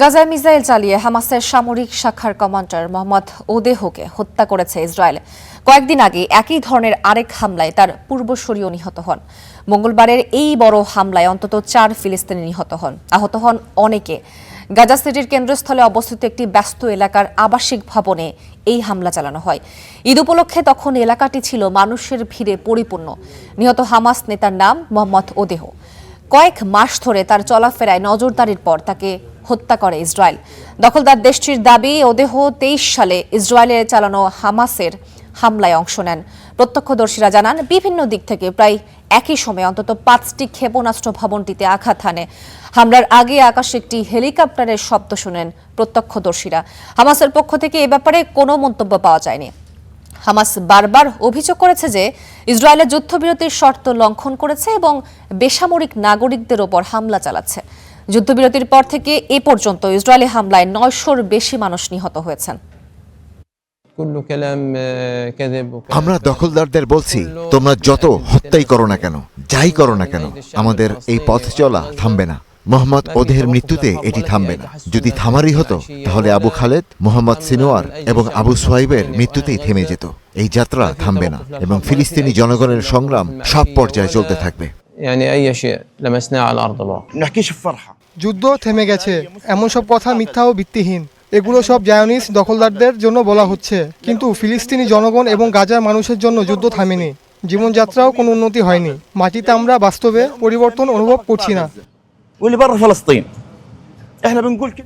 গাজায় মিসাইল চালিয়ে হামাসের সামরিক শাখার কমান্ডার মোহাম্মদ ওদেহকে হত্যা করেছে ইসরায়েল। কয়েকদিন আগে একই ধরনের আরেক হামলায় তার পূর্বসূরিও নিহত হন। মঙ্গলবারের এই বড় হামলায় অন্তত 4 ফিলিস্তিনি নিহত হন, আহত হন অনেকে। গাজা সিটির কেন্দ্রস্থলে অবস্থিত একটি ব্যস্ত এলাকার আবাসিক ভবনে এই হামলা চালানো হয়। ঈদ উপলক্ষে তখন এলাকাটি ছিল মানুষের ভিড়ে পরিপূর্ণ। নিহত হামাস নেতার নাম মোহাম্মদ ওদেহ। কয়েক মাস ধরে তার চলাফেরায় নজরদারির পর তাকে হত্যা করে ইসরায়েল। দখলদার দেশটির দাবি, ওদেহ 23 সালে ইসরায়েলে চালানো হামাসের হামলায় অংশ নেন। প্রত্যক্ষদর্শীরা জানান, বিভিন্ন দিক থেকে প্রায় একই সময়ে অন্তত 5টি ক্ষেপণাস্ত্র ভবনটিতে আঘাত হানে। হামলার আগে আকাশে একটি হেলিকপ্টারের শব্দ শোনেন প্রত্যক্ষদর্শীরা। হামাসের পক্ষ থেকে এ ব্যাপারে কোনো মন্তব্য পাওয়া যায়নি। হামাস বারবার অভিযোগ করেছে যে ইসরায়েলের যুদ্ধবিরতির শর্ত লঙ্ঘন করেছে এবং বেসামরিক নাগরিকদের ওপর হামলা চালাচ্ছে। যুদ্ধবিরতির পর থেকে এ পর্যন্ত ইসরায়েলি হামলায় 900-র বেশি মানুষ নিহত হয়েছেন। আমরা দখলদারদের বলছি, তোমরা যত হত্যাই করো না কেন, যাই করো না কেন, আমাদের এই পথ চলা থামবে না। মোহাম্মদ ওদেহের মৃত্যুতে এটি থামবে না। যদি থামারই হতো তাহলে আবু খালেদ, মোহাম্মদ সিনোয়ার এবং আবু সোয়াইবের মৃত্যুতেই থেমে যেত। এই যাত্রা থামবে না এবং ফিলিস্তিনি জনগণের সংগ্রাম সব পর্যায়ে চলতে থাকবে। যুদ্ধ থেমে গেছে, এমন সব কথা মিথ্যা ও ভিত্তিহীন। এগুলো সব জায়নিস্ট দখলদারদের জন্য বলা হচ্ছে, কিন্তু ফিলিস্তিনি জনগণ এবং গাজার মানুষের জন্য যুদ্ধ থামেনি। জীবনযাত্রাও কোনো উন্নতি হয়নি। মাটিতে আমরা বাস্তবে পরিবর্তন অনুভব করছি না।